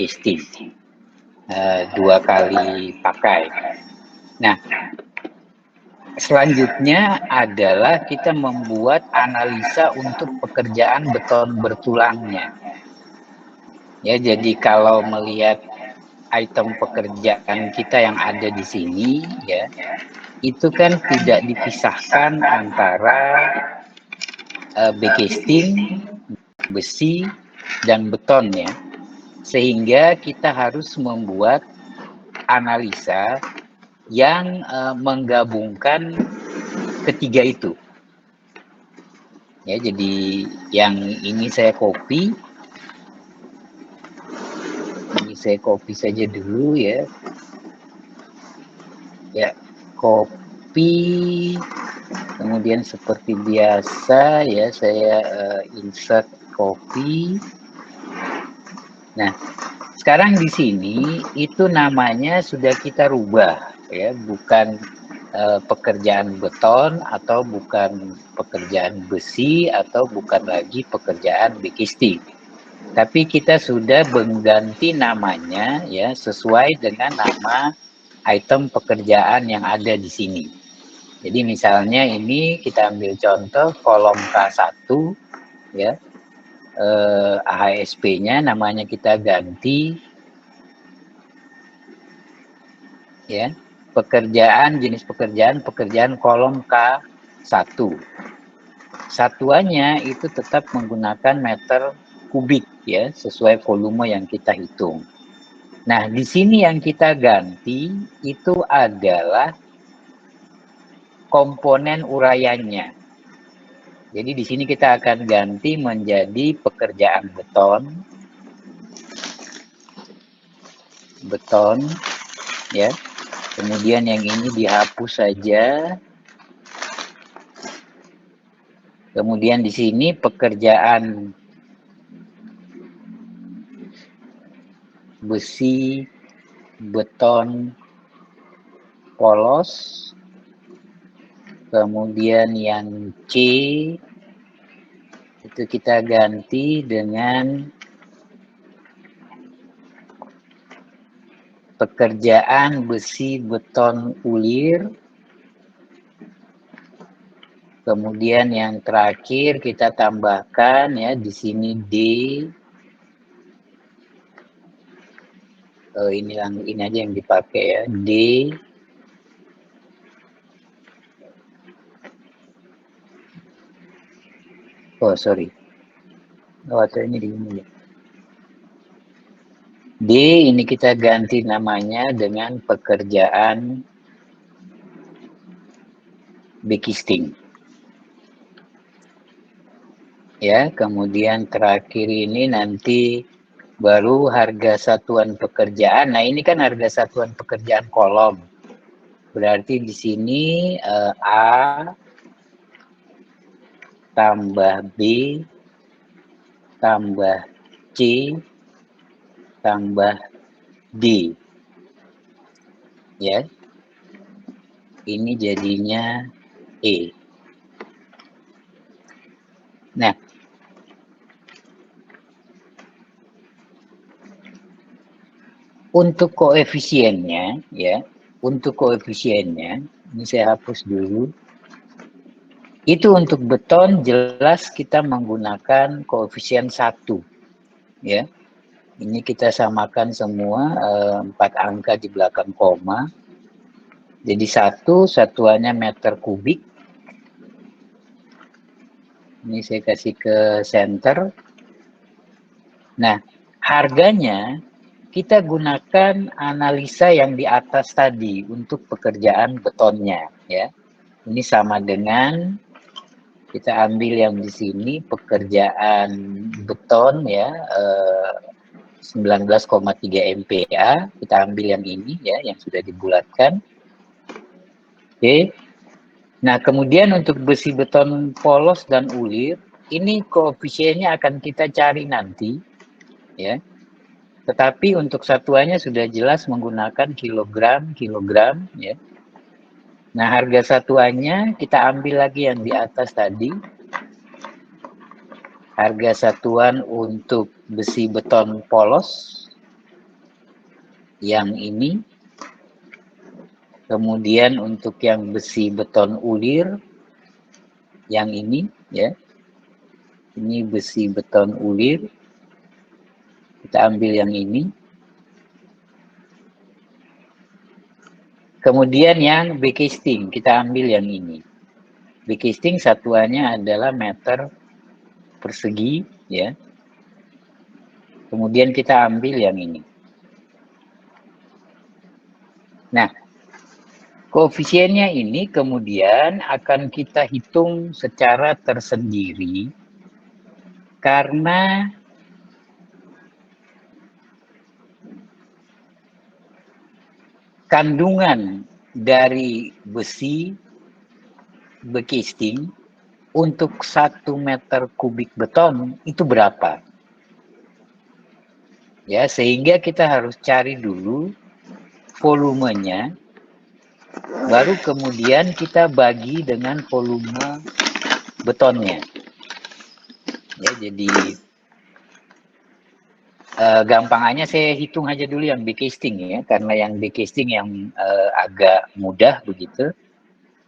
casting, 2 kali pakai. Nah, selanjutnya adalah kita membuat analisa untuk pekerjaan beton bertulangnya. Ya, jadi kalau melihat item pekerjaan kita yang ada di sini, ya, itu kan tidak dipisahkan antara casting, besi, dan beton, ya. Sehingga kita harus membuat analisa yang menggabungkan ketiga itu. Ya, jadi yang ini saya copy. Ini saya copy saja dulu, ya. Ya, copy. Kemudian seperti biasa, ya, saya insert copy. Nah, sekarang di sini itu namanya sudah kita rubah, ya, bukan pekerjaan beton atau bukan pekerjaan besi atau bukan lagi pekerjaan casting. Tapi kita sudah mengganti namanya, ya, sesuai dengan nama item pekerjaan yang ada di sini. Jadi misalnya ini kita ambil contoh kolom K1, ya, AHSP-nya namanya kita ganti, ya, jenis pekerjaan kolom K1. Satuannya itu tetap menggunakan meter kubik, ya, sesuai volume yang kita hitung. Nah, di sini yang kita ganti itu adalah komponen uraiannya. Jadi di sini kita akan ganti menjadi pekerjaan beton, ya. Kemudian yang ini dihapus saja. Kemudian di sini pekerjaan besi, beton, polos. Kemudian yang C itu kita ganti dengan pekerjaan besi, beton, ulir. Kemudian yang terakhir kita tambahkan, ya, di sini D. Ini aja yang dipakai, ya, D. Oh, sorry. Oh, atau ini di sini, ya. D ini kita ganti namanya dengan pekerjaan casting. Ya, kemudian terakhir ini nanti baru harga satuan pekerjaan. Nah, ini kan harga satuan pekerjaan kolom. Berarti di sini A tambah B tambah C tambah D. Ya. Ini jadinya E. Nah, untuk koefisiennya, ya, ini saya hapus dulu. Itu untuk beton jelas kita menggunakan koefisien 1, ya. Ini kita samakan semua 4 angka di belakang koma. Jadi 1 satuannya meter kubik. Ini saya kasih ke center. Nah, harganya kita gunakan analisa yang di atas tadi untuk pekerjaan betonnya, ya. Ini sama dengan kita ambil yang di sini pekerjaan beton, ya, 19,3 MPa. Kita ambil yang ini, ya, yang sudah dibulatkan. Oke. Nah, kemudian untuk besi, beton, polos, dan ulir, ini koefisiennya akan kita cari nanti, ya. Tetapi untuk satuannya sudah jelas menggunakan kilogram, ya. Nah, harga satuannya kita ambil lagi yang di atas tadi. Harga satuan untuk besi, beton, polos yang ini. Kemudian untuk yang besi beton ulir, yang ini ya. Ini besi beton ulir. Kita ambil yang ini. Kemudian yang B-casting, kita ambil yang ini. B-casting satuannya adalah meter persegi ya. Kemudian kita ambil yang ini. Nah, koefisiennya ini kemudian akan kita hitung secara tersendiri karena kandungan dari besi B-casting untuk 1 meter kubik beton itu berapa? Ya, sehingga kita harus cari dulu volumenya, baru kemudian kita bagi dengan volume betonnya. Ya, jadi gampangannya saya hitung aja dulu yang B-casting ya, karena yang B-casting yang agak mudah begitu.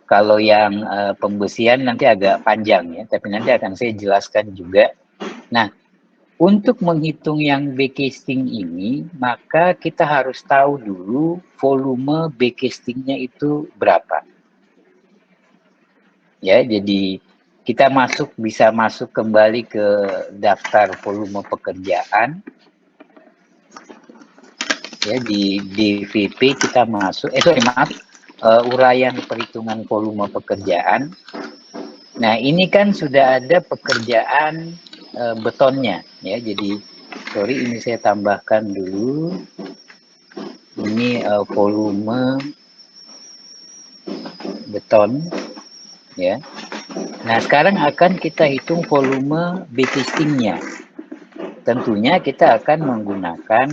Kalau yang pembesian nanti agak panjang ya, tapi nanti akan saya jelaskan juga. Nah, untuk menghitung yang B-casting ini, maka kita harus tahu dulu volume B-castingnya itu berapa. Ya, jadi kita bisa masuk kembali ke daftar volume pekerjaan. Ya, di DVP kita masuk, uraian perhitungan volume pekerjaan. Nah, ini kan sudah ada pekerjaan betonnya ya. Jadi sorry, ini saya tambahkan dulu. Ini volume beton ya. Nah, sekarang akan kita hitung volume B-castingnya. Tentunya kita akan menggunakan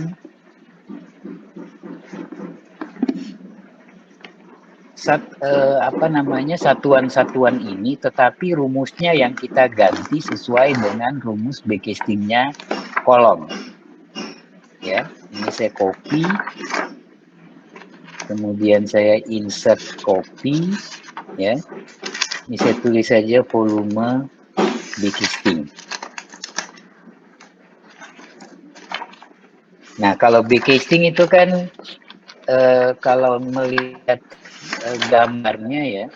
satuan-satuan ini, tetapi rumusnya yang kita ganti sesuai dengan rumus B-castingnya kolom. Ya, ini saya copy, kemudian saya insert copy, ya. Ini saya tulis saja volume B-casting. Nah, kalau B-casting itu kan kalau melihat gambarnya ya,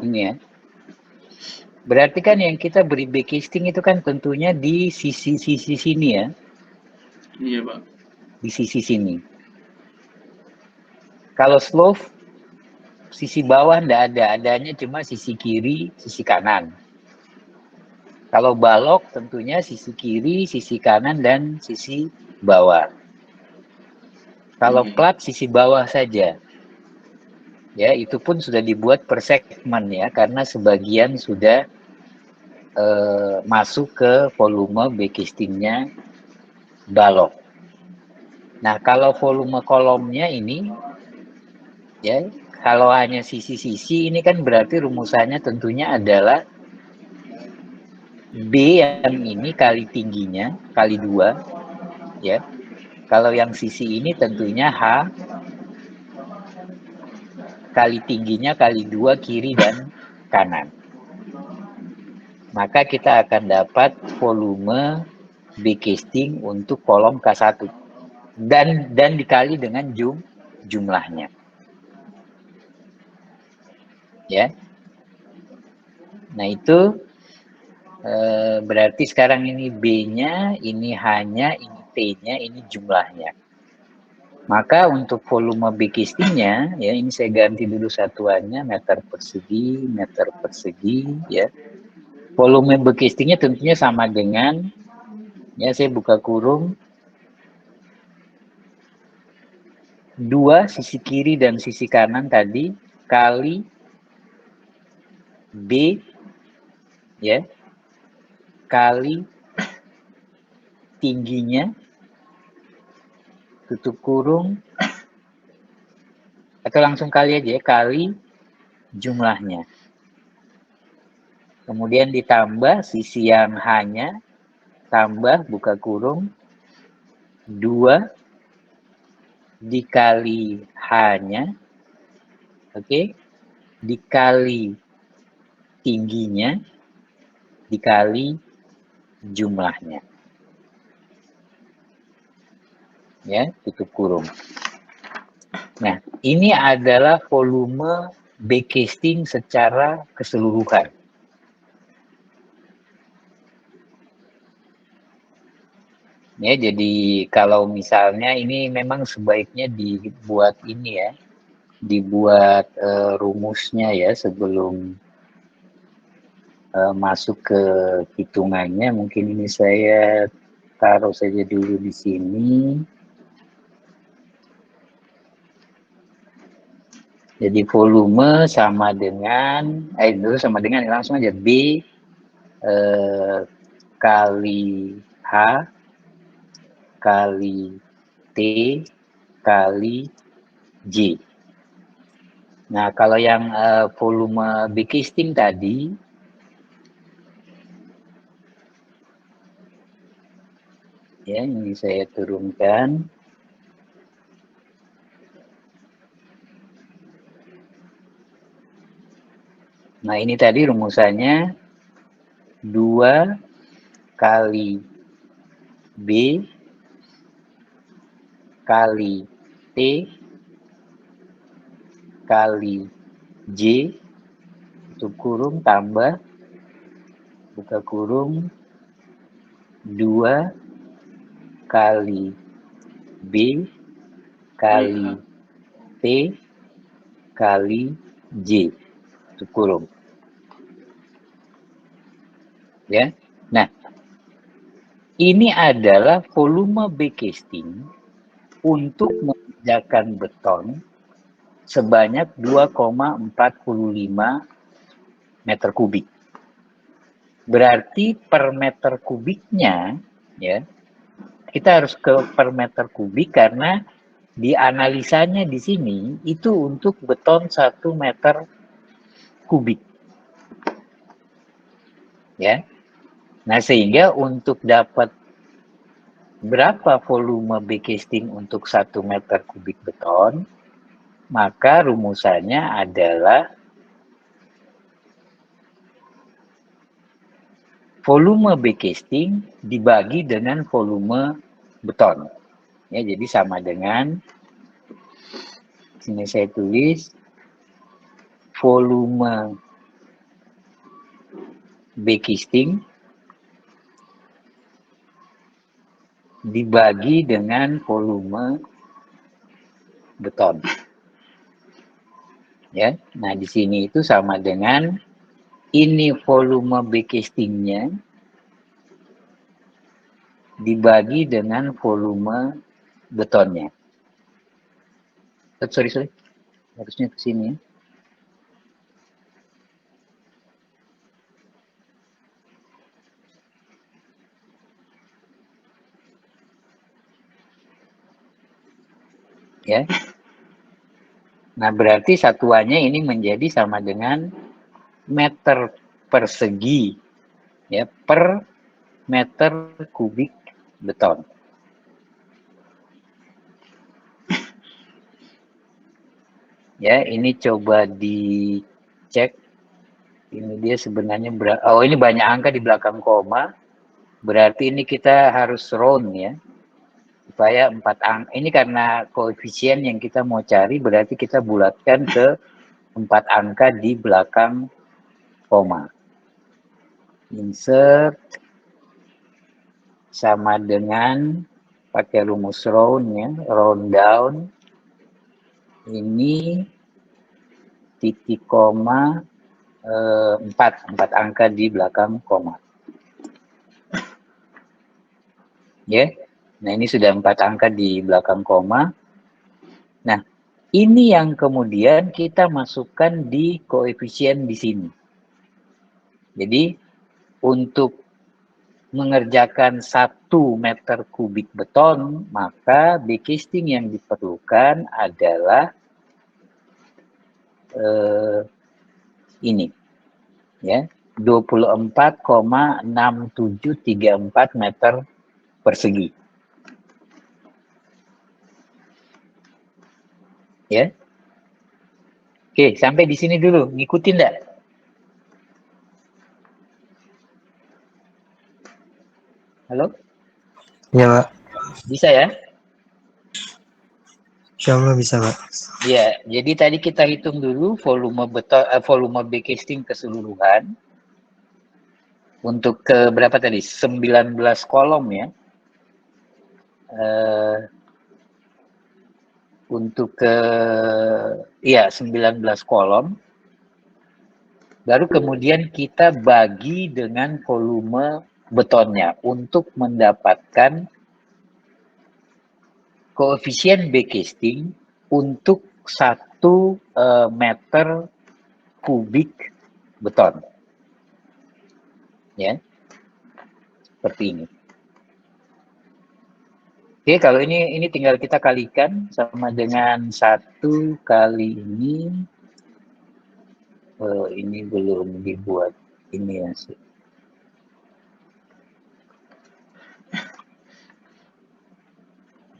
ini ya. Berarti kan yang kita beri B-casting itu kan tentunya di sisi-sisi sini ya. Iya, Pak. Di sisi sini. Kalau slope, sisi bawah enggak ada, adanya cuma sisi kiri, sisi kanan. Kalau balok tentunya sisi kiri, sisi kanan, dan sisi bawah. Kalau plat sisi bawah saja. Ya, itu pun sudah dibuat per segmen ya, karena sebagian sudah masuk ke volume B-castingnya balok. Nah, kalau volume kolomnya ini, ya, kalau hanya sisi-sisi, ini kan berarti rumusannya tentunya adalah B yang ini kali tingginya, kali 2, ya. Kalau yang sisi ini tentunya H kali tingginya kali 2 kiri dan kanan. Maka kita akan dapat volume B-casting untuk kolom K1. Dan dikali dengan jumlahnya. Ya. Nah, itu berarti sekarang ini B-nya, ini H-nya, ini T-nya, ini jumlahnya. Maka untuk volume B-castingnya, ya ini saya ganti dulu satuannya, meter persegi, ya. Volume B-castingnya tentunya sama dengan, ya saya buka kurung, 2 sisi kiri dan sisi kanan tadi, kali B, ya, kali tingginya, tutup kurung, Atau langsung kali aja ya, kali jumlahnya. Kemudian ditambah sisi yang hanya, tambah buka kurung, 2 dikali hanya, oke, dikali tingginya, dikali jumlahnya. Ya, tutup kurung. Nah, ini adalah volume backcasting secara keseluruhan. Ya, jadi kalau misalnya ini memang sebaiknya dibuat ini ya, dibuat rumusnya ya sebelum masuk ke hitungannya. Mungkin ini saya taruh saja dulu di sini. Jadi volume sama dengan, langsung aja B kali H kali T kali J. Nah, kalau yang volume backcasting tadi, ya ini saya turunkan. Nah, ini tadi rumusannya 2 kali B kali T kali J, tutup kurung, tambah, buka kurung, 2 kali B kali T kali J, tutup kurung. Ya. Nah, ini adalah volume backcasting untuk mengerjakan beton sebanyak 2,45 meter kubik. Berarti per meter kubiknya, ya, kita harus ke per meter kubik karena di analisanya di sini itu untuk beton 1 meter kubik. Ya. Nah, sehingga untuk dapat berapa volume backcasting untuk 1 meter kubik beton, maka rumusannya adalah volume backcasting dibagi dengan volume beton. Ya, jadi sama dengan, sini saya tulis, volume backcasting dibagi dengan volume beton. Ya, nah di sini itu sama dengan ini volume backcastingnya dibagi dengan volume betonnya. Sorry, harusnya ke sini. Ya. Nah, berarti satuannya ini menjadi sama dengan meter persegi, ya, per meter kubik beton. Ya, ini coba dicek. Ini dia sebenarnya oh, ini banyak angka di belakang koma. Berarti ini kita harus round ya. Supaya 4 angka. Ini karena koefisien yang kita mau cari, berarti kita bulatkan ke 4 angka di belakang koma. Insert sama dengan pakai rumus round ya, round down. Ini titik koma 4 angka di belakang koma. Ya. Nah, ini sudah 4 angka di belakang koma. Nah, ini yang kemudian kita masukkan di koefisien di sini. Jadi, untuk mengerjakan 1 meter kubik beton, maka backcasting yang diperlukan adalah ini ya, 24,6734 meter persegi. Ya. Oke, sampai di sini dulu. Ngikutin enggak? Halo? Iya, Pak. Bisa ya? Insya Allah bisa, Pak. Ya, jadi tadi kita hitung dulu volume back casting keseluruhan. Untuk ke berapa tadi? 19 kolom ya. Untuk ke 19 kolom. Baru kemudian kita bagi dengan volume betonnya untuk mendapatkan koefisien back casting untuk 1 meter kubik beton. Ya. Seperti ini. Oke, kalau ini tinggal kita kalikan sama dengan 1 kali ini. Ini belum dibuat ini ya sih.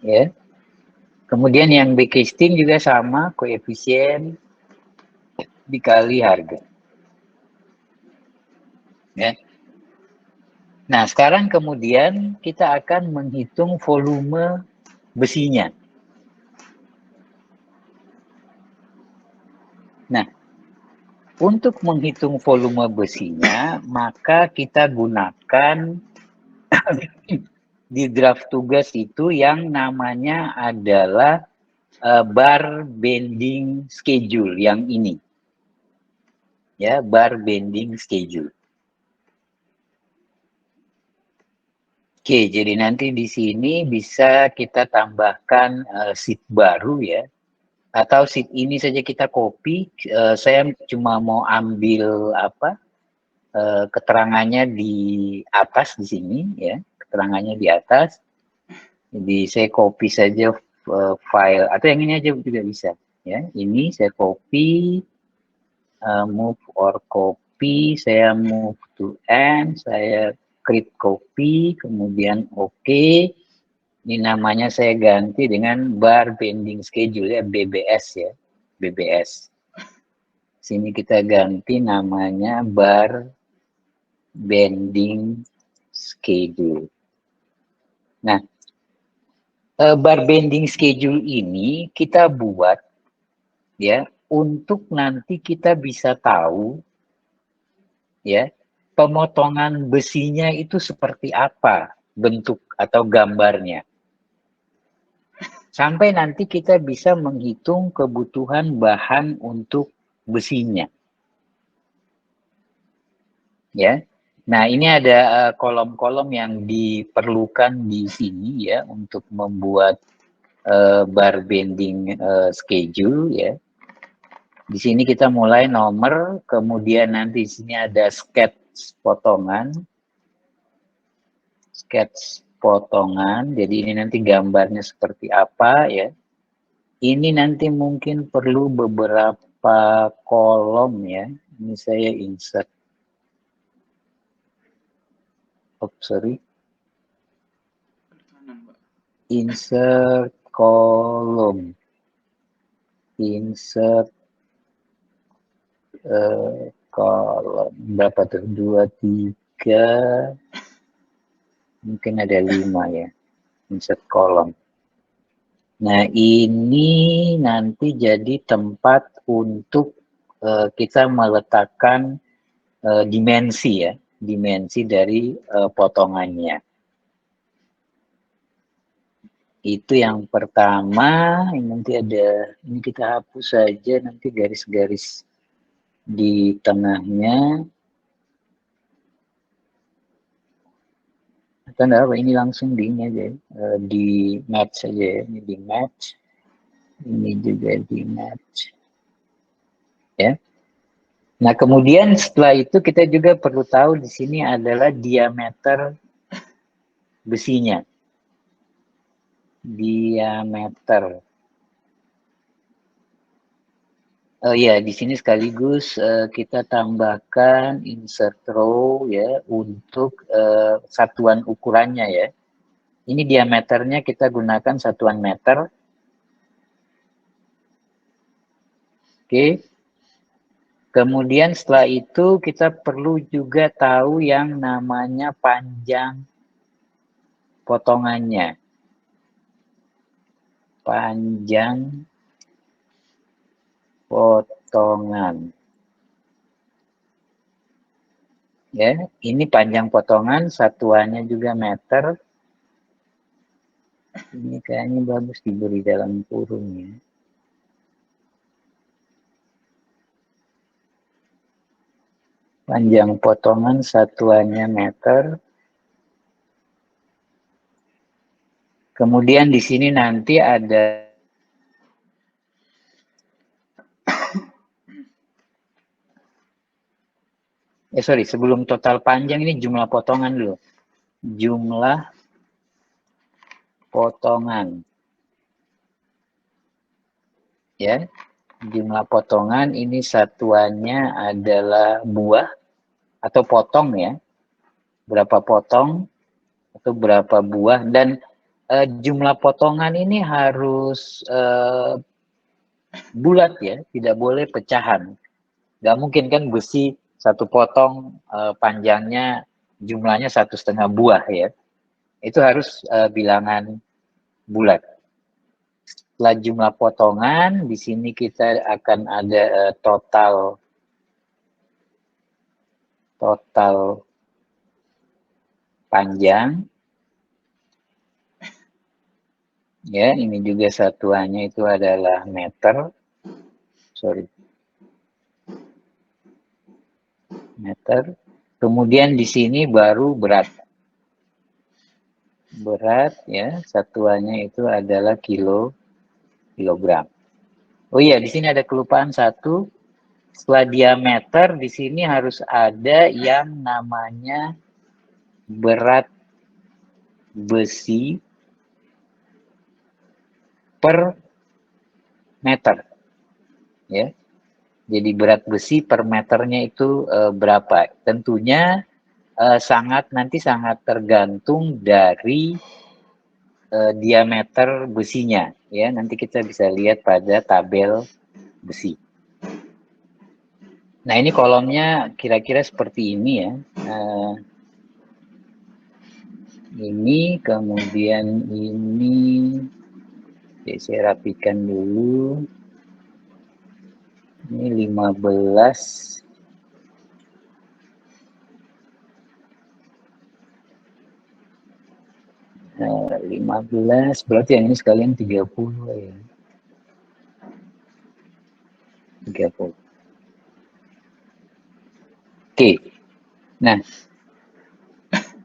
Ya. Kemudian yang back casting juga sama, koefisien dikali harga. Ya. Nah, sekarang kemudian kita akan menghitung volume besinya. Nah, untuk menghitung volume besinya, maka kita gunakan di draft tugas itu yang namanya adalah bar bending schedule yang ini. Ya, bar bending schedule. Oke, jadi nanti di sini bisa kita tambahkan sheet baru ya. Atau sheet ini saja kita copy. Saya cuma mau ambil keterangannya di atas di sini ya. Keterangannya di atas. Jadi saya copy saja file atau yang ini aja juga bisa ya. Ini saya copy, move or copy, saya move to end, saya create copy, kemudian oke. Ini namanya saya ganti dengan bar bending schedule ya, BBS ya, BBS. Sini kita ganti namanya bar bending schedule. Nah, bar bending schedule ini kita buat ya untuk nanti kita bisa tahu ya pemotongan besinya itu seperti apa bentuk atau gambarnya. Sampai nanti kita bisa menghitung kebutuhan bahan untuk besinya. Ya. Nah, ini ada kolom-kolom yang diperlukan di sini ya untuk membuat bar bending schedule ya. Di sini kita mulai nomor, kemudian nanti di sini ada sketch potongan. Sketch potongan, jadi ini nanti gambarnya seperti apa ya. Ini nanti mungkin perlu beberapa kolom ya. Ini saya insert. Sorry. Insert kolom. Insert kolom. Berapa tuh? 2, 3. Mungkin ada 5 ya. Insert kolom. Nah, ini nanti jadi tempat untuk kita meletakkan dimensi ya, dimensi dari potongannya. Itu yang pertama. Nanti ada, ini kita hapus saja nanti garis-garis di tengahnya. Atau enggak apa, ini langsung di ini aja, di match saja ya, ini di match. Ini juga di match. Ya. Nah, kemudian setelah itu kita juga perlu tahu di sini adalah diameter besinya. Diameter Ya, di sini sekaligus kita tambahkan insert row ya untuk satuan ukurannya ya. Ini diameternya kita gunakan satuan meter. Oke. Kemudian setelah itu kita perlu juga tahu yang namanya panjang potongannya. Panjang potongan. Ya, ini panjang potongan, satuannya juga meter. Ini kayaknya bagus diberi dalam kurung ya. Panjang potongan satuannya meter. Kemudian di sini nanti ada sebelum total panjang ini jumlah potongan dulu. Jumlah potongan. Ya. Jumlah potongan ini satuannya adalah buah atau potong ya. Berapa potong atau berapa buah, dan jumlah potongan ini harus bulat ya, tidak boleh pecahan. Nggak mungkin kan besi satu potong panjangnya jumlahnya 1,5 buah ya. Itu harus bilangan bulat. Setelah jumlah potongan, di sini kita akan ada total panjang. Ya, ini juga satuannya itu adalah meter. Meter. Kemudian di sini baru berat. Berat ya, satuannya itu adalah kilogram. Oh iya, di sini ada kelupaan satu. Setelah diameter, di sini harus ada yang namanya berat besi per meter. Ya. Jadi berat besi per meternya itu berapa? Tentunya sangat tergantung dari diameter besinya. Ya, nanti kita bisa lihat pada tabel besi. Nah, ini kolomnya kira-kira seperti ini ya. Ini, kemudian ini. Oke, saya rapikan dulu. Ini 15. Nah, 15, berarti yang ini sekalian 30 ya. 30. Oke. Nah,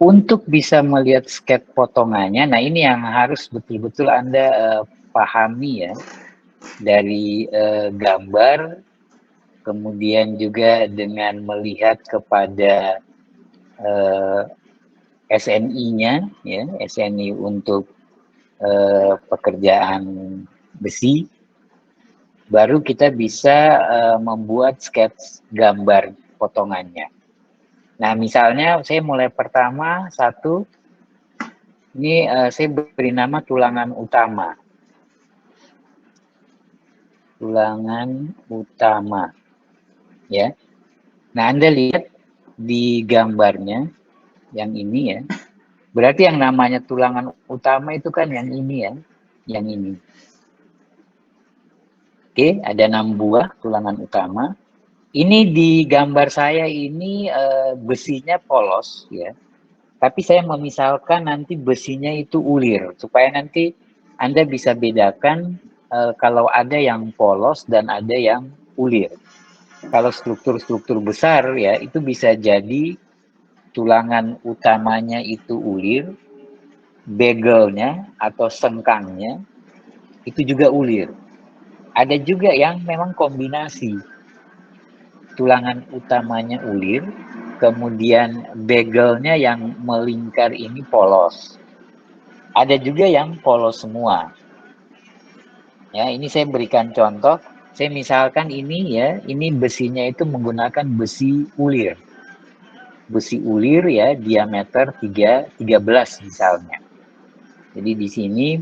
untuk bisa melihat sketch potongannya, nah ini yang harus betul-betul Anda pahami ya. Dari gambar, kemudian juga dengan melihat kepada SNI-nya, ya, SNI untuk pekerjaan besi, baru kita bisa membuat sketch gambar potongannya. Nah, misalnya saya mulai pertama, satu, ini saya beri nama tulangan utama. Tulangan utama. Ya. Nah, Anda lihat di gambarnya, yang ini ya. Berarti yang namanya tulangan utama itu kan yang ini ya. Yang ini. Oke, ada 6 buah tulangan utama. Ini di gambar saya ini besinya polos ya. Tapi saya memisalkan nanti besinya itu ulir supaya nanti Anda bisa bedakan kalau ada yang polos dan ada yang ulir. Kalau struktur-struktur besar ya itu bisa jadi tulangan utamanya itu ulir, begelnya atau sengkangnya itu juga ulir. Ada juga yang memang kombinasi. Tulangan utamanya ulir, kemudian begelnya yang melingkar ini polos. Ada juga yang polos semua. Ya, ini saya berikan contoh. Saya misalkan ini ya, ini besinya itu menggunakan besi ulir. Besi ulir ya, diameter 13 misalnya. Jadi di sini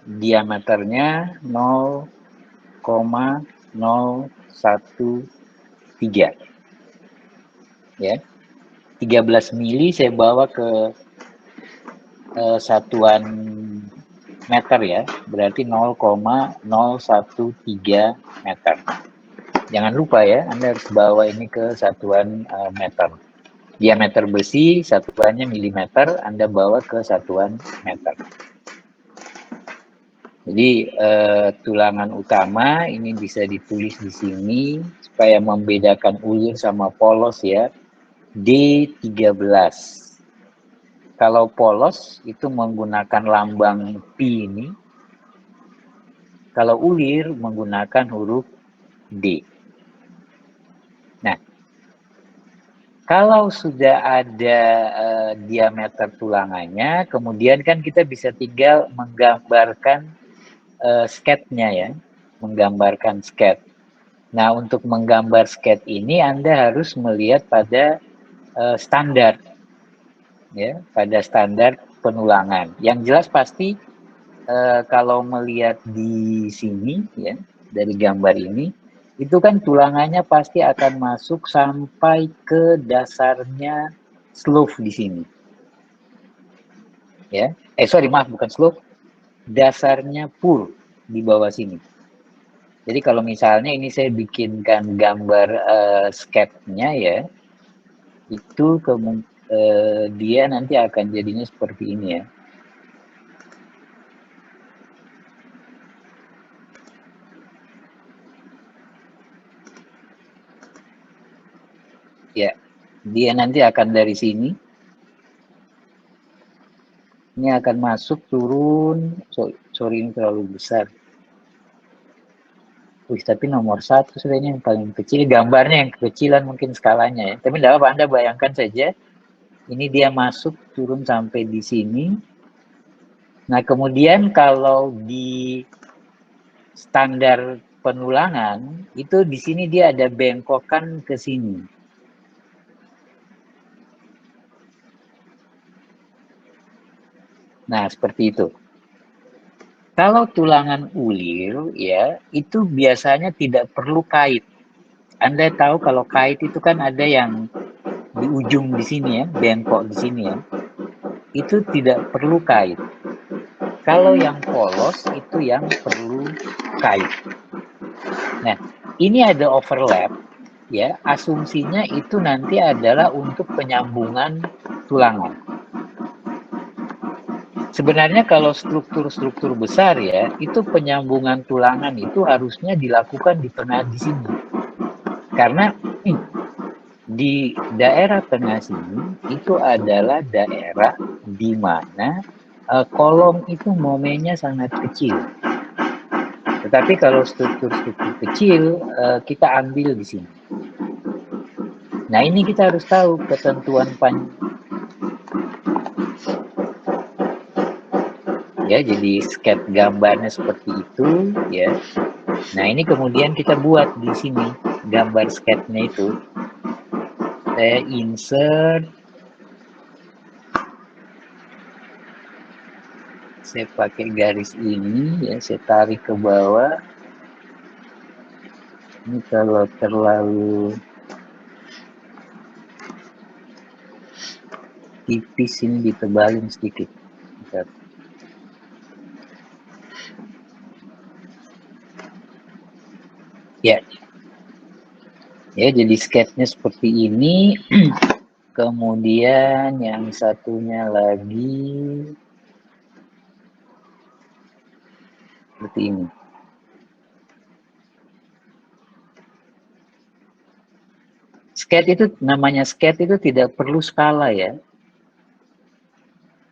diameternya 0,013 ya. 13 mili saya bawa ke satuan meter ya, berarti 0,013 meter. Jangan lupa ya, Anda harus bawa ini ke satuan meter. Diameter besi, satuannya milimeter, Anda bawa ke satuan meter. Jadi tulangan utama ini bisa ditulis di sini supaya membedakan ulir sama polos ya. D13. Kalau polos itu menggunakan lambang P ini. Kalau ulir menggunakan huruf D. Nah, kalau sudah ada diameter tulangannya, kemudian kan kita bisa tinggal menggambarkan sketnya ya, menggambarkan sket. Nah, untuk menggambar sket ini Anda harus melihat pada standar, ya, pada standar penulangan. Yang jelas pasti kalau melihat di sini, ya, dari gambar ini, itu kan tulangannya pasti akan masuk sampai ke dasarnya slough di sini. Ya, maaf, bukan slough, dasarnya pur di bawah sini. Jadi kalau misalnya ini saya bikinkan gambar sketnya ya, itu dia nanti akan jadinya seperti ini ya. Ya, dia nanti akan dari sini. Ini akan masuk turun. Sorry ini terlalu besar. Tapi nomor 1 sebenarnya yang paling kecil. Gambarnya yang kekecilan mungkin skalanya ya. Tapi tidak apa, Anda bayangkan saja. Ini dia masuk turun sampai di sini. Nah kemudian kalau di standar penulangan itu di sini dia ada bengkokan ke sini. Nah, seperti itu. Kalau tulangan ulir ya, itu biasanya tidak perlu kait. Anda tahu kalau kait itu kan ada yang di ujung di sini ya, bengkok di sini ya. Itu tidak perlu kait. Kalau yang polos itu yang perlu kait. Nah, ini ada overlap ya, asumsinya itu nanti adalah untuk penyambungan tulangan. Sebenarnya kalau struktur-struktur besar ya, itu penyambungan tulangan itu harusnya dilakukan di tengah di sini. Karena di daerah tengah sini itu adalah daerah di mana kolom itu momennya sangat kecil. Tetapi kalau struktur-struktur kecil kita ambil di sini. Nah, ini kita harus tahu ketentuan ya, jadi sket gambarnya seperti itu ya. Nah, ini kemudian kita buat di sini gambar sketnya itu. Saya insert, saya pakai garis ini ya, saya tarik ke bawah. Ini kalau terlalu tipis ini ditebalin sedikit. Bentar. Ya, ya, jadi sketnya seperti ini. Kemudian yang satunya lagi seperti ini. Sketch itu namanya sketch itu tidak perlu skala ya.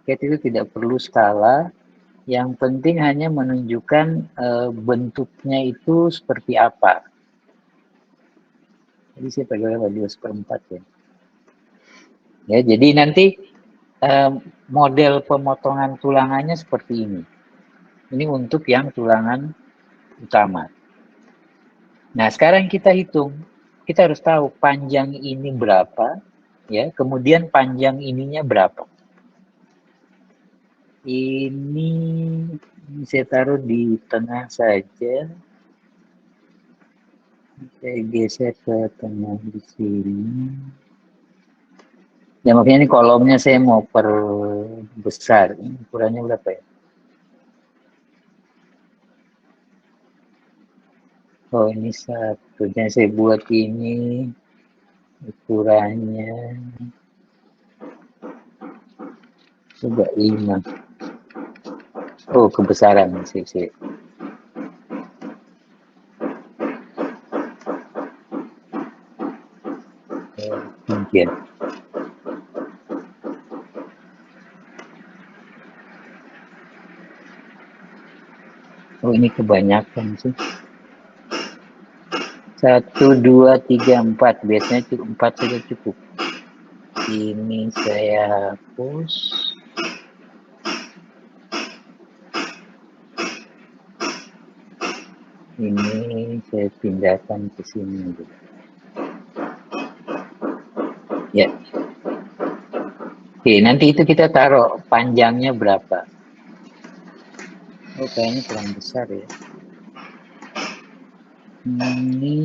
Sketch itu tidak perlu skala. Yang penting hanya menunjukkan bentuknya itu seperti apa. Jadi saya pakai 2/4 ya. Ya, jadi nanti model pemotongan tulangannya seperti ini. Ini untuk yang tulangan utama. Nah, sekarang kita hitung. Kita harus tahu panjang ini berapa, ya. Kemudian panjang ininya berapa. Ini saya taruh di tengah saja. Saya geser ke tengah di sini. Ya, makanya ini kolomnya saya mau perbesar. Ini ukurannya berapa ya? Oh, ini satu. Dan saya buat ini ukurannya coba 5. Oh, kebesaran sih. Mungkin. Oh, ini kebanyakan sih. 1, 2, 3, 4. Biasanya cukup 4 saja cukup. Ini saya hapus. Ini saya pindahkan ke sini dulu. Ya. Oke, nanti itu kita taruh panjangnya berapa. Oh, kayaknya kurang besar ya. Ini,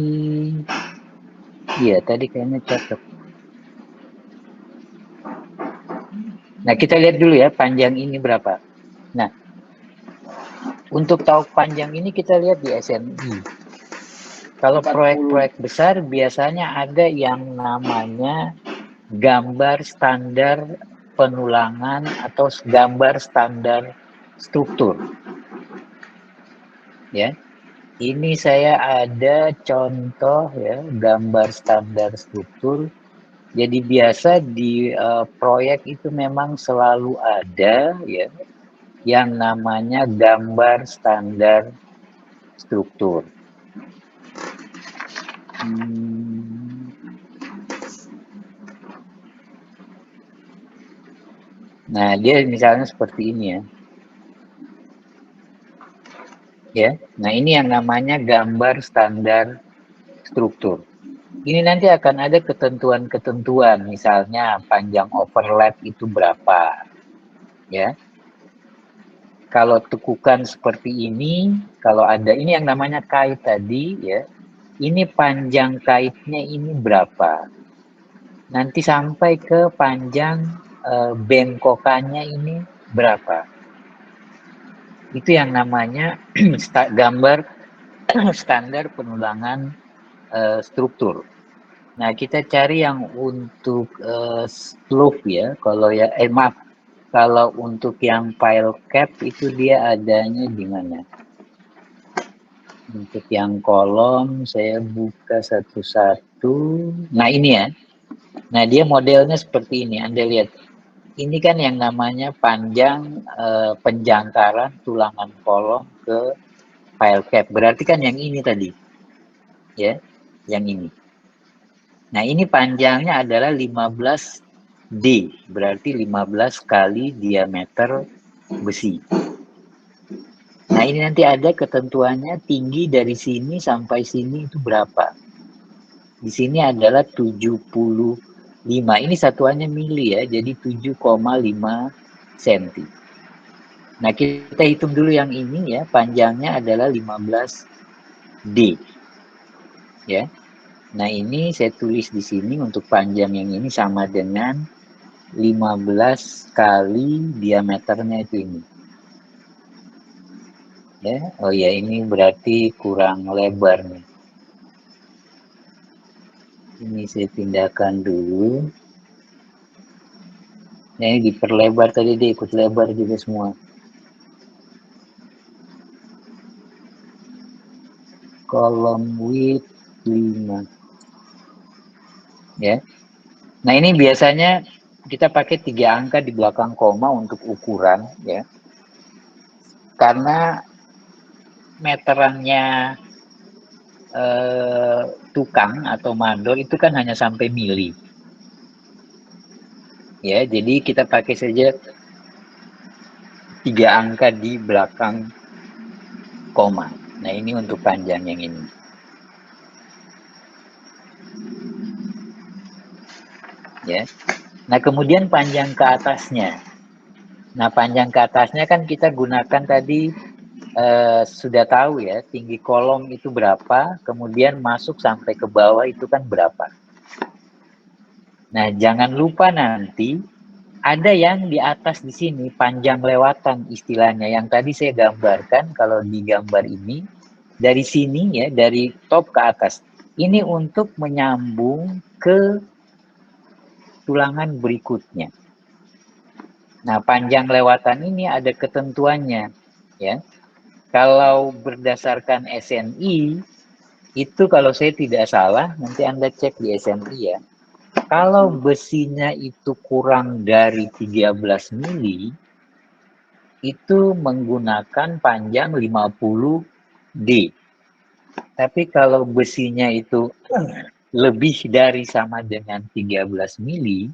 iya tadi kayaknya cocok. Nah, kita lihat dulu ya panjang ini berapa. Nah, untuk tahu panjang ini kita lihat di SMI. Kalau 40. proyek-proyek besar biasanya ada yang namanya gambar standar penulangan atau gambar standar struktur. Ya. Ini saya ada contoh ya gambar standar struktur. Jadi biasa di proyek itu memang selalu ada ya yang namanya gambar standar struktur. Nah, dia misalnya seperti ini ya. Ya. Nah, ini yang namanya gambar standar struktur. Ini nanti akan ada ketentuan-ketentuan, misalnya panjang overlap itu berapa. Ya. Kalau tekukan seperti ini, kalau ada ini yang namanya kait tadi ya. Ini panjang kaitnya ini berapa? Nanti sampai ke panjang bengkokannya ini berapa? Itu yang namanya gambar standar penulangan struktur. Nah, kita cari yang untuk slope ya. Kalau ya, maaf, kalau untuk yang pile cap itu dia adanya di mana? Untuk yang kolom saya buka satu-satu. Nah, ini ya. Nah, dia modelnya seperti ini. Anda lihat. Ini kan yang namanya panjang penjangkaran tulangan kolom ke pile cap. Berarti kan yang ini tadi. Ya, yang ini. Nah, ini panjangnya adalah 15D. Berarti 15 kali diameter besi. Nah, ini nanti ada ketentuannya tinggi dari sini sampai sini itu berapa. Di sini adalah 75. Ini satuannya mili ya, jadi 7,5 cm. Nah, kita hitung dulu yang ini ya, panjangnya adalah 15D. Ya. Nah, ini saya tulis di sini untuk panjang yang ini sama dengan 15 kali diameternya itu ini. Ya. Oh ya, ini berarti kurang lebar nih. Ini saya pindahkan dulu. Nah, ini diperlebar tadi, dia ikut lebar juga semua. Kolom width 5. Ya. Nah, ini biasanya kita pakai 3 angka di belakang koma untuk ukuran ya. Karena meterannya tukang atau mandor itu kan hanya sampai mili. Ya, jadi kita pakai saja 3 angka di belakang koma. Nah, ini untuk panjang yang ini. Ya. Nah, kemudian panjang ke atasnya. Nah, panjang ke atasnya kan kita gunakan tadi sudah tahu ya, tinggi kolom itu berapa, kemudian masuk sampai ke bawah itu kan berapa. Nah, jangan lupa nanti ada yang di atas di sini, panjang lewatan istilahnya. Yang tadi saya gambarkan, kalau di gambar ini, dari sini ya, dari top ke atas. Ini untuk menyambung ke tulangan berikutnya. Nah, panjang lewatan ini ada ketentuannya, ya. Kalau berdasarkan SNI, itu kalau saya tidak salah, nanti Anda cek di SNI ya. Kalau besinya itu kurang dari 13 mili, itu menggunakan panjang 50 D. Tapi kalau besinya itu lebih dari sama dengan 13 mili,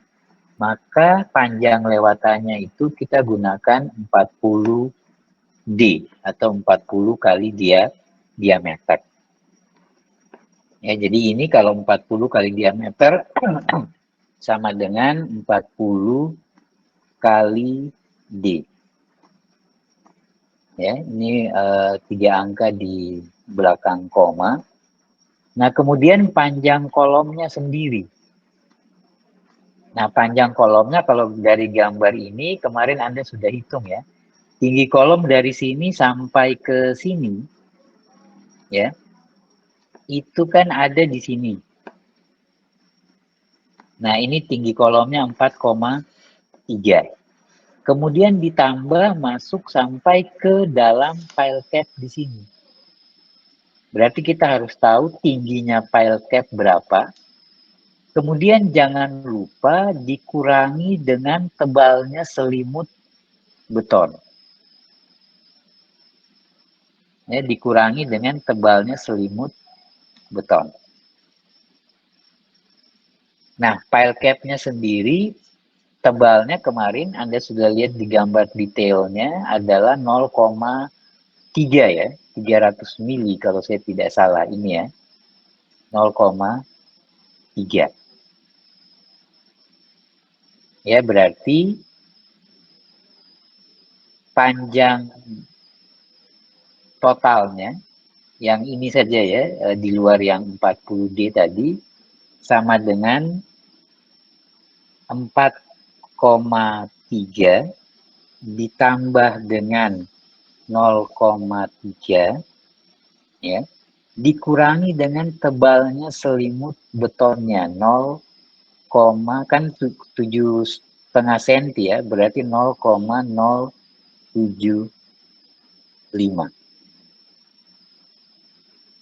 maka panjang lewatannya itu kita gunakan 40 D atau 40 kali diameter. Ya, jadi ini kalau 40 kali diameter sama dengan 40 kali D. Ya, ini 3 angka di belakang koma. Nah, kemudian panjang kolomnya sendiri. Nah, panjang kolomnya kalau dari gambar ini, kemarin Anda sudah hitung ya. Tinggi kolom dari sini sampai ke sini, ya, itu kan ada di sini. Nah, ini tinggi kolomnya 4,3. Kemudian ditambah masuk sampai ke dalam file cap di sini. Berarti kita harus tahu tingginya file cap berapa. Kemudian jangan lupa dikurangi dengan tebalnya selimut beton. Ya, dikurangi dengan tebalnya selimut beton. Nah, file cap-nya sendiri, tebalnya kemarin Anda sudah lihat di gambar detailnya adalah 0,3 ya, 300 mili kalau saya tidak salah ini ya, 0,3. Ya, berarti panjang totalnya, yang ini saja ya, di luar yang 40D tadi, sama dengan 4,3 ditambah dengan 0,3 ya, dikurangi dengan tebalnya selimut betonnya 0, kan 7,5 cm ya, berarti 0,075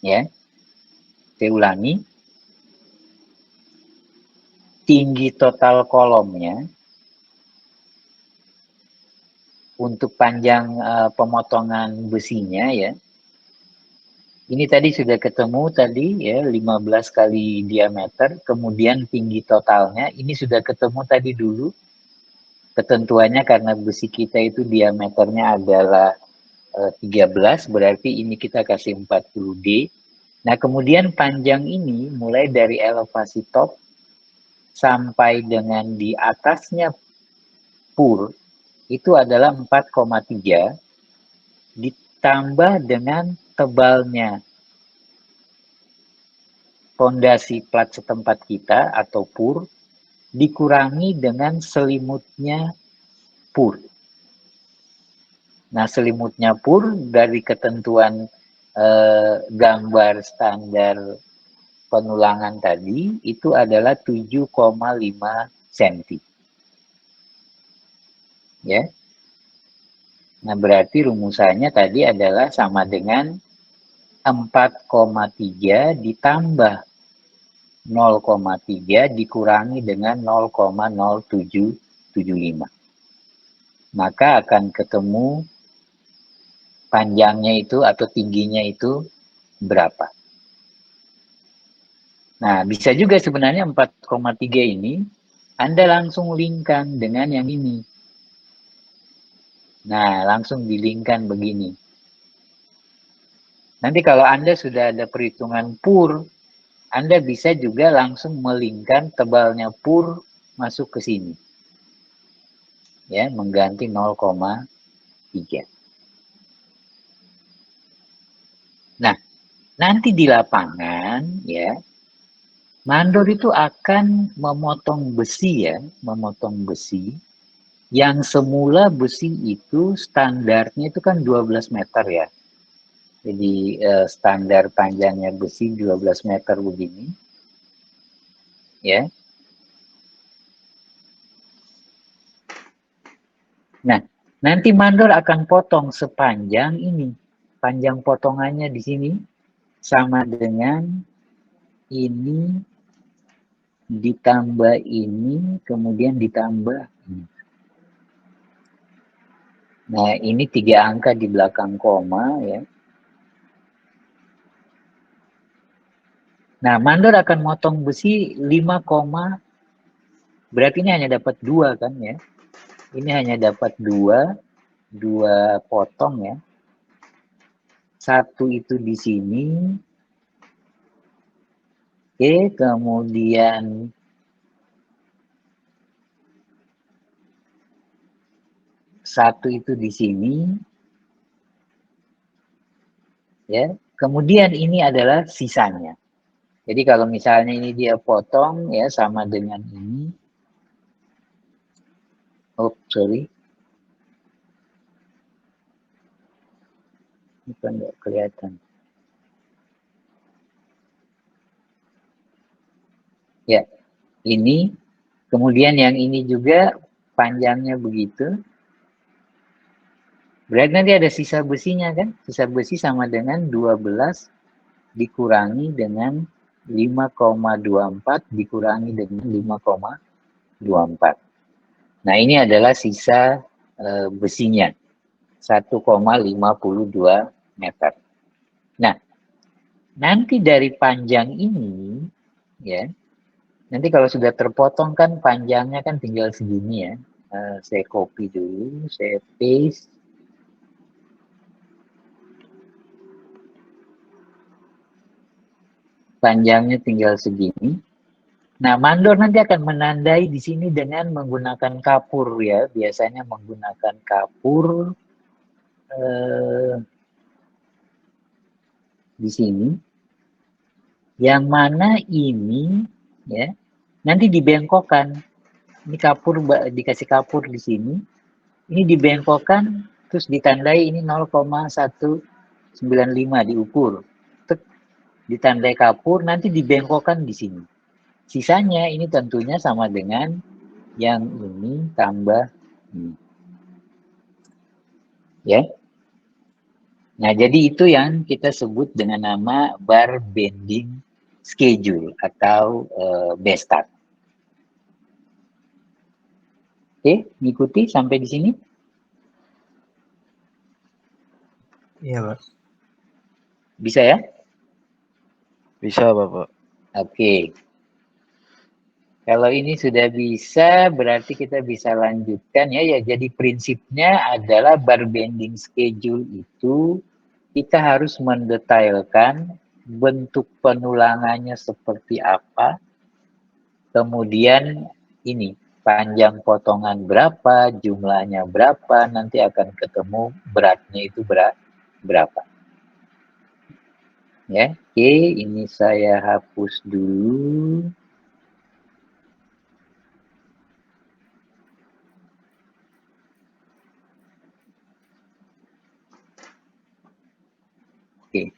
ya. Saya ulangi, tinggi total kolomnya untuk panjang pemotongan besinya ya, ini tadi sudah ketemu tadi ya, 15 kali diameter, kemudian tinggi totalnya, ini sudah ketemu tadi dulu, ketentuannya karena besi kita itu diameternya adalah 13, berarti ini kita kasih 40D. Nah, kemudian panjang ini mulai dari elevasi top sampai dengan di atasnya pur, itu adalah 4,3 ditambah dengan tebalnya fondasi plat setempat kita atau pur dikurangi dengan selimutnya pur. Nah, selimutnya pur dari ketentuan gambar standar penulangan tadi itu adalah 7,5 cm. Ya. Nah, berarti rumusannya tadi adalah sama dengan 4,3 ditambah 0,3 dikurangi dengan 0,0775. Maka akan ketemu panjangnya itu atau tingginya itu berapa. Nah, bisa juga sebenarnya 4,3 ini Anda langsung linkkan dengan yang ini. Nah, langsung dilingkan begini. Nanti kalau Anda sudah ada perhitungan pur, Anda bisa juga langsung melingkan tebalnya pur masuk ke sini. Ya, mengganti 0,3. Nah, nanti di lapangan ya, mandor itu akan memotong besi ya, memotong besi yang semula besi itu standarnya itu kan 12 meter ya. Jadi standar panjangnya besi 12 meter begini. Ya. Nah, nanti mandor akan potong sepanjang ini. Panjang potongannya di sini sama dengan ini ditambah ini, kemudian ditambah ini. Nah, ini 3 angka di belakang koma ya. Nah, mandor akan motong besi 5, berarti ini hanya dapat 2 kan ya. Ini hanya dapat 2 potong ya. 1 itu di sini. Oke, kemudian satu itu di sini, ya. Kemudian ini adalah sisanya. Jadi kalau misalnya ini dia potong, ya sama dengan ini. Oh, sorry. Bukan nggak kelihatan. Ya, ini. Kemudian yang ini juga panjangnya begitu. Berarti nanti ada sisa besinya kan? Sisa besi sama dengan 12 dikurangi dengan 5,24 dikurangi dengan 5,24. Nah, ini adalah sisa besinya. 1,52 meter. Nah, nanti dari panjang ini, ya, nanti kalau sudah terpotong kan panjangnya kan tinggal segini ya. Saya copy dulu, saya paste. Panjangnya tinggal segini. Nah, mandor nanti akan menandai di sini dengan menggunakan kapur ya. Biasanya menggunakan kapur di sini. Yang mana ini ya nanti dibengkokkan. Ini kapur, dikasih kapur di sini. Ini dibengkokkan terus ditandai ini 0,195 diukur. Ditandai kapur, nanti dibengkokkan di sini. Sisanya ini tentunya sama dengan yang ini tambah ini. Ya. Nah, jadi itu yang kita sebut dengan nama bar bending schedule atau BESTAT. Oke, ngikuti sampai di sini? Iya, Pak. Bisa ya? Bisa, Bapak. Oke. Kalau ini sudah bisa, berarti kita bisa lanjutkan ya. Ya, jadi prinsipnya adalah bar bending schedule itu kita harus mendetailkan bentuk penulangannya seperti apa. Kemudian ini panjang potongan berapa, jumlahnya berapa, nanti akan ketemu beratnya itu berapa. Ya, oke, ini saya hapus dulu. Oke.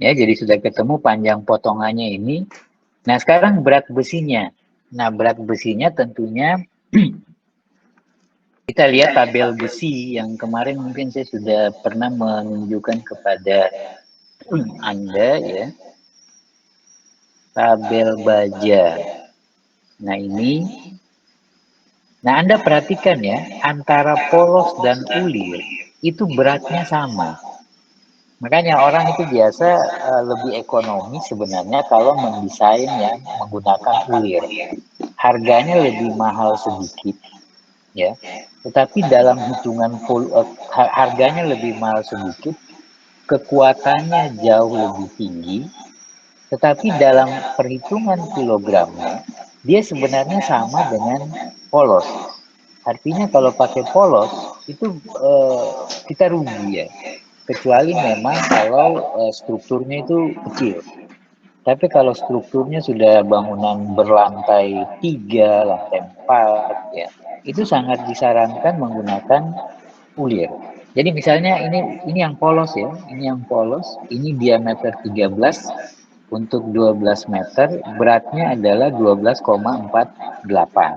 Ya, jadi sudah ketemu panjang potongannya ini. Nah, sekarang berat besinya. Nah, berat besinya tentunya kita lihat tabel besi yang kemarin mungkin saya sudah pernah menunjukkan kepada Anda ya. Tabel baja. Nah, ini. Nah, Anda perhatikan ya, antara polos dan ulir itu beratnya sama. Makanya orang itu biasa lebih ekonomi sebenarnya kalau mendesain yang menggunakan ulir. Harganya lebih mahal sedikit, ya. Tetapi dalam hitungan harganya lebih mahal sedikit, kekuatannya jauh lebih tinggi, tetapi dalam perhitungan kilogramnya, dia sebenarnya sama dengan polos. Artinya kalau pakai polos, itu kita rugi ya. Kecuali memang kalau strukturnya itu kecil. Tapi kalau strukturnya sudah bangunan berlantai 3, lantai 4, ya, itu sangat disarankan menggunakan ulir. Jadi misalnya ini yang polos ya, ini yang polos, ini diameter 13 untuk 12 meter, beratnya adalah 12,48.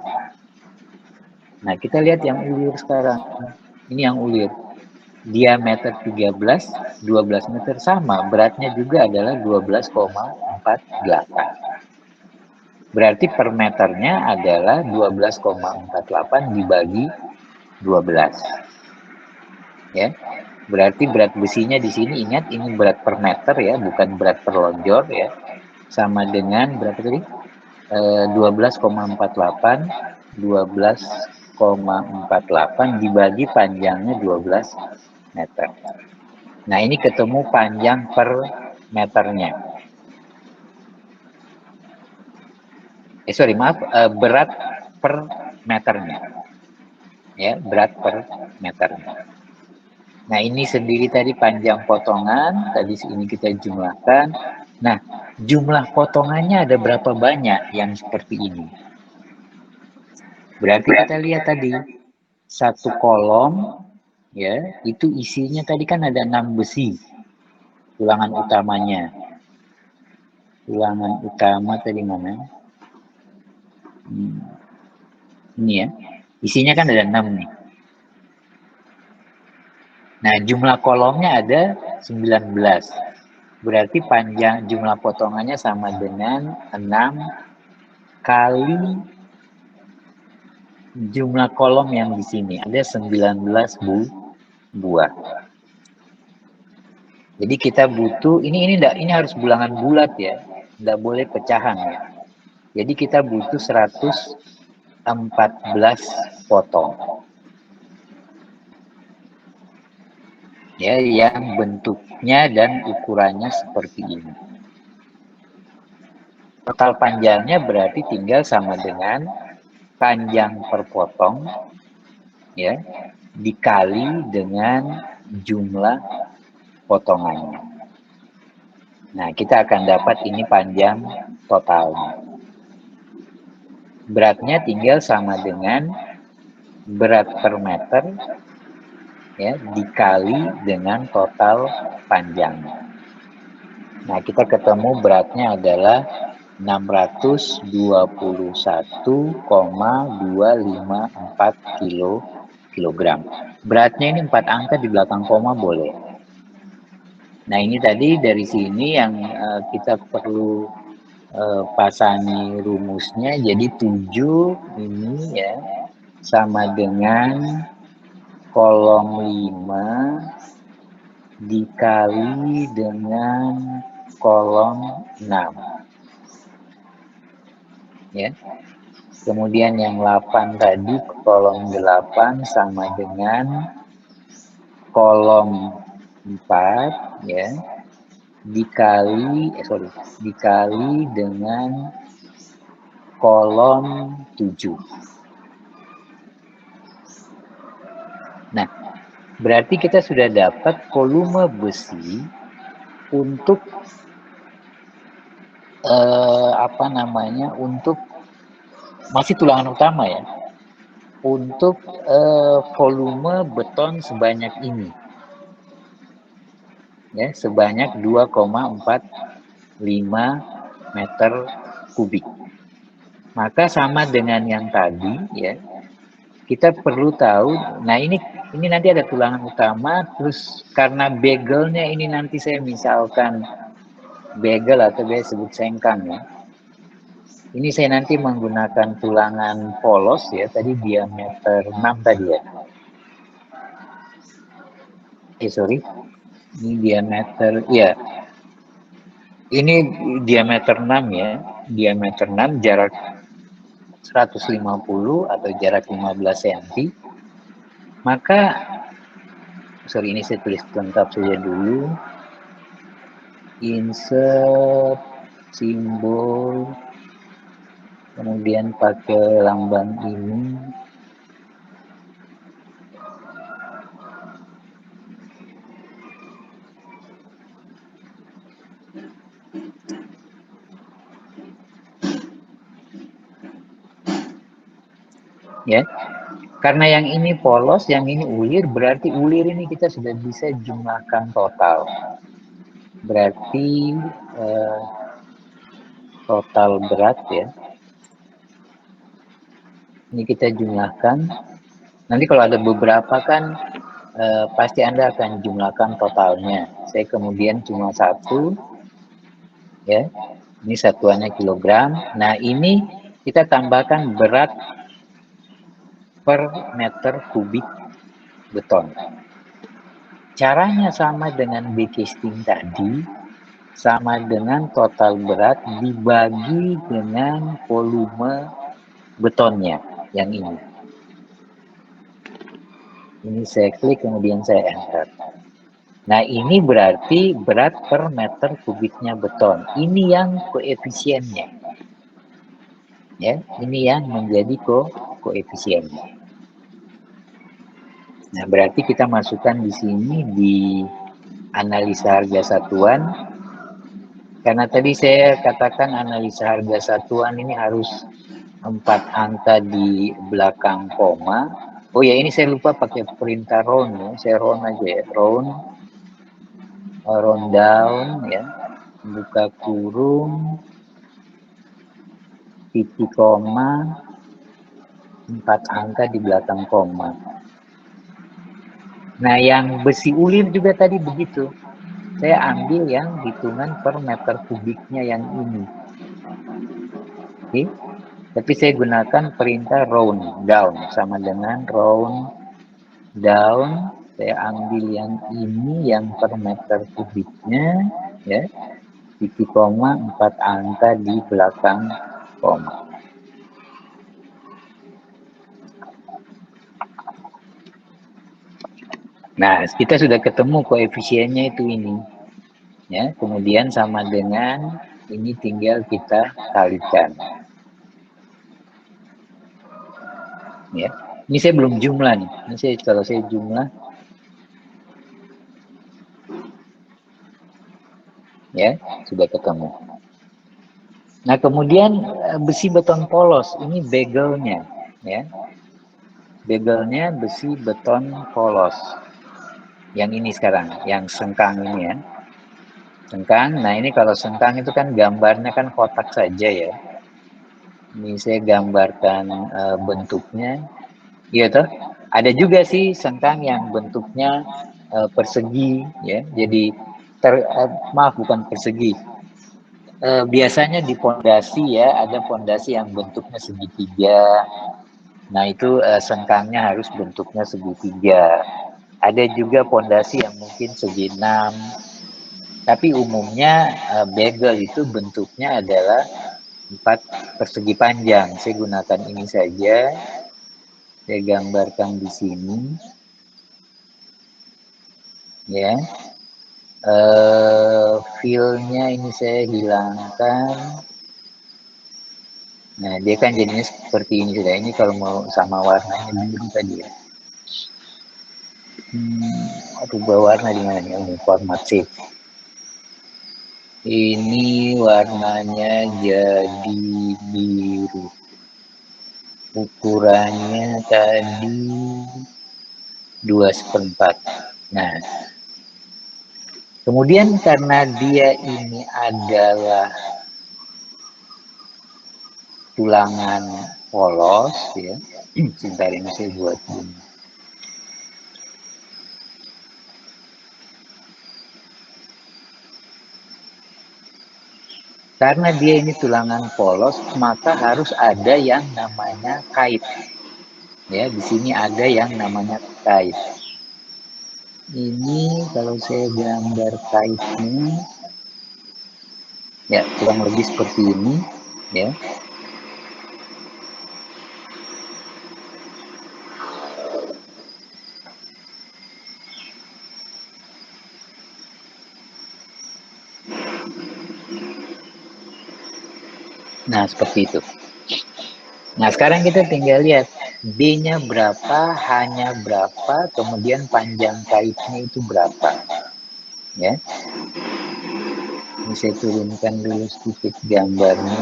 Nah, kita lihat yang ulir sekarang. Ini yang ulir. Diameter 13, 12 meter sama, beratnya juga adalah 12,48. Berarti per meternya adalah 12,48 dibagi 12. Ya. Berarti berat besinya di sini, ingat ini berat per meter ya, bukan berat per lonjor ya. Sama dengan berapa tadi? 12,48 dibagi panjangnya 12 meter. Nah, ini ketemu panjang per meternya. Berat per meternya. Ya, berat per meternya. Nah, ini sendiri tadi panjang potongan, tadi ini kita jumlahkan. Nah, jumlah potongannya ada berapa banyak yang seperti ini? Berarti kita lihat tadi, satu kolom, ya, itu isinya tadi kan ada 6 besi, tulangan utamanya. Tulangan utama tadi mana? Ini ya, isinya kan ada 6 nih. Nah, jumlah kolomnya ada 19. Berarti panjang jumlah potongannya sama dengan 6 kali jumlah kolom yang di sini. Ada 19 buah. Jadi kita butuh, ini harus bilangan bulat ya. Nggak boleh pecahan ya. Jadi kita butuh 114 potong. Ya, yang bentuknya dan ukurannya seperti ini. Total panjangnya berarti tinggal sama dengan panjang per potong ya dikali dengan jumlah potongannya. Nah, kita akan dapat ini panjang totalnya. Beratnya tinggal sama dengan berat per meter ya dikali dengan total panjangnya. Nah, kita ketemu beratnya adalah 621,254 kilogram. Beratnya ini 4 angka di belakang koma boleh. Nah, ini tadi dari sini yang kita perlu pasangi rumusnya. Jadi 7 ini ya sama dengan kolom 5 dikali dengan kolom 6. Ya. Kemudian yang 8 tadi kolom 8 sama dengan kolom 4 ya dikali dengan kolom 7. Nah, berarti kita sudah dapat volume besi untuk untuk masih tulangan utama ya, untuk volume beton sebanyak ini ya, sebanyak 2,45 meter kubik. Maka sama dengan yang tadi ya, kita perlu tahu. Nah, ini nanti ada tulangan utama, terus karena begelnya ini nanti saya misalkan begel atau biasa sebut sengkang ya. Ini saya nanti menggunakan tulangan polos ya, tadi diameter 6 tadi ya. Ini diameter, ya. Ini diameter 6 ya, diameter 6, jarak 150 atau jarak 15 cm. Maka, ini saya tulis lengkap saja dulu. insert simbol, kemudian pakai lambang ini. Ya, karena yang ini polos, yang ini ulir, berarti ulir ini kita sudah bisa jumlahkan total. Berarti total berat ya. Ini kita jumlahkan. Nanti kalau ada beberapa kan pasti Anda akan jumlahkan totalnya. Saya kemudian cuma satu, ya. Ini satuannya kilogram. Nah ini kita tambahkan berat per meter kubik beton. Caranya sama dengan B-casting tadi, sama dengan total berat dibagi dengan volume betonnya yang ini. Ini saya klik kemudian saya enter. Nah ini berarti berat per meter kubiknya beton. Ini yang koefisiennya. Ya, ini yang menjadi koefisiennya. Nah, berarti kita masukkan di sini di analisa harga satuan. Karena tadi saya katakan analisa harga satuan ini harus 4 angka di belakang koma. Oh ya, ini saya lupa pakai perintah round ya. Saya round aja ya, round down ya. Buka kurung, titik koma, 4 angka di belakang koma. Nah, yang besi ulir juga tadi begitu. Saya ambil yang hitungan per meter kubiknya yang ini. Oke. Tapi saya gunakan perintah round down. Sama dengan round down. Saya ambil yang ini yang per meter kubiknya. Ya. Titik koma 4 angka di belakang koma. Nah, kita sudah ketemu koefisiennya itu ini. Ya, kemudian sama dengan ini tinggal kita kalikan. Ya. Ini saya belum jumlah nih. Kalau saya jumlah ya, sudah ketemu. Nah, kemudian besi beton polos ini begelnya ya. Begelnya besi beton polos. Yang ini sekarang, yang sengkang ini ya. Sengkang. Nah, ini kalau sengkang itu kan gambarnya kan kotak saja ya. Ini saya gambarkan bentuknya. Iya toh? Ada juga sih sengkang yang bentuknya persegi ya. Jadi maaf bukan persegi. Biasanya di pondasi ya, ada pondasi yang bentuknya segitiga. Nah, itu sengkangnya harus bentuknya segitiga. Ada juga pondasi yang mungkin segi 6. Tapi umumnya bagel itu bentuknya adalah 4 persegi panjang. Saya gunakan ini saja. Saya gambarkan di sini. Ya. Feel-nya ini saya hilangkan. Nah, dia kan jadinya seperti ini sudah. Ini kalau mau sama warnanya biru tadi ya. Rubah warna di mana nih? Ini format save. Ini warnanya jadi biru. Ukurannya tadi 2/4. Nah, kemudian karena dia ini adalah tulangan polos ya. Sebentar ini saya buat ini. Karena dia ini tulangan polos, maka harus ada yang namanya kait. Ya, di sini ada yang namanya kait. Ini kalau saya gambar kaitnya, ya kurang lebih seperti ini, ya. Nah, seperti itu. Nah, sekarang kita tinggal lihat B-nya berapa, H-nya berapa, kemudian panjang kaitnya itu berapa. Ya. Ini saya turunkan dulu sedikit gambarnya.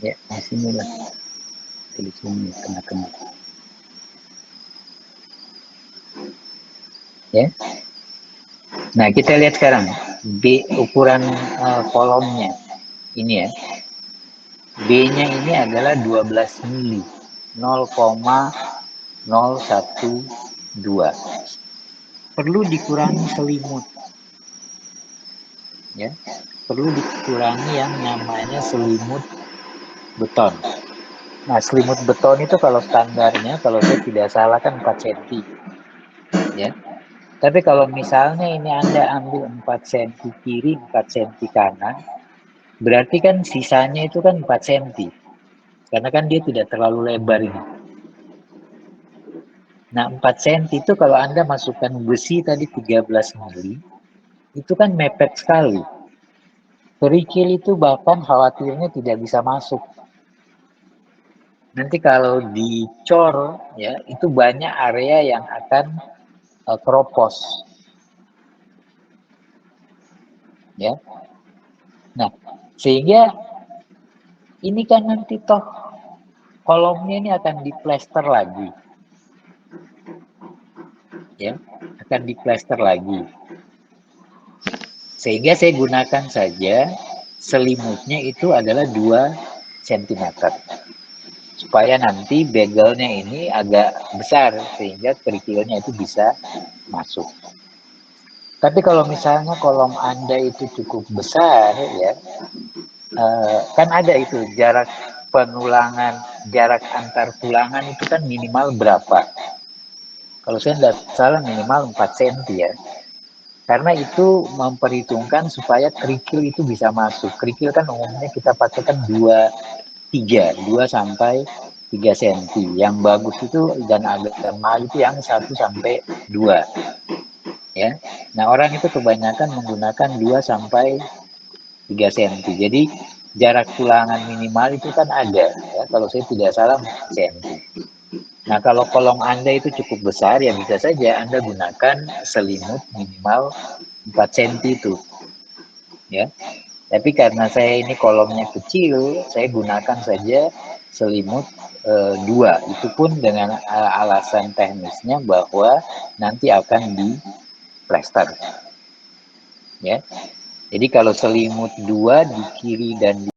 Ya, di sini lah. Di sini kena-kena. Ya. Nah, kita lihat sekarang B ukuran kolomnya. Ini ya. B-nya ini adalah 12 mili. 0,012. Perlu dikurangi selimut. Ya. Perlu dikurangi yang namanya selimut beton. Nah, selimut beton itu kalau standarnya, kalau saya tidak salah kan 4 cm. Ya. Tapi kalau misalnya ini Anda ambil 4 cm kiri, 4 cm kanan, berarti kan sisanya itu kan 4 cm. Karena kan dia tidak terlalu lebar ini. Nah, 4 cm itu kalau Anda masukkan besi tadi 13 mili, itu kan mepet sekali. Kerikil itu bahkan khawatirnya tidak bisa masuk. Nanti kalau dicor, ya, itu banyak area yang akan keropos. Ya. Nah, sehingga ini kan nanti toh kolomnya ini akan diplester lagi. Ya, akan diplester lagi. Sehingga saya gunakan saja selimutnya itu adalah 2 cm. Supaya nanti begelnya ini agak besar sehingga kerikilnya itu bisa masuk. Tapi kalau misalnya kolom Anda itu cukup besar ya, kan ada itu jarak penulangan, jarak antar tulangan itu kan minimal berapa? Kalau saya tidak salah minimal 4 cm ya. Karena itu memperhitungkan supaya kerikil itu bisa masuk. Kerikil kan umumnya kita pakai kan 2 sampai 3 cm. Yang bagus itu dan agak mahal itu yang 1 sampai 2. Ya. Nah, orang itu kebanyakan menggunakan 2 sampai 3 cm. Jadi jarak tulangan minimal itu kan ada, ya. Kalau saya tidak salah 4 cm. Nah, kalau kolom Anda itu cukup besar, ya bisa saja Anda gunakan selimut minimal 4 cm itu. Ya. Tapi karena saya ini kolomnya kecil, saya gunakan saja selimut 2. Itu pun dengan alasan teknisnya bahwa nanti akan diplester. Ya. Jadi kalau selimut 2 di kiri dan di